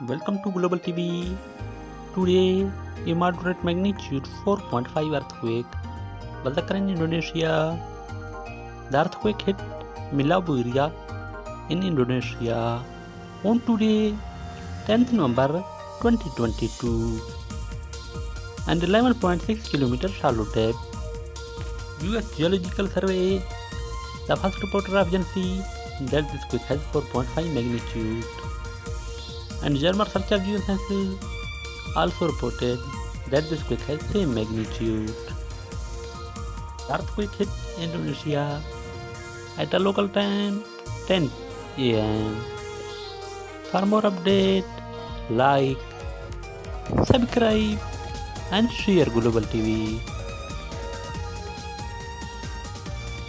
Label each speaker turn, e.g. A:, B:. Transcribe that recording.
A: Welcome to Global TV. Today, a moderate magnitude 4.5 earthquake was occurring in Indonesia. The earthquake hit Milabu area in Indonesia on today, 10th November 2022, and 11.6 km shallow depth. US Geological Survey, the first reporter of agency, that this quake has 4.5 magnitude. And German Search of Geosciences also reported that this quake has same magnitude. The earthquake hit Indonesia at a local time 10 am. For more update, like, subscribe and share Global TV.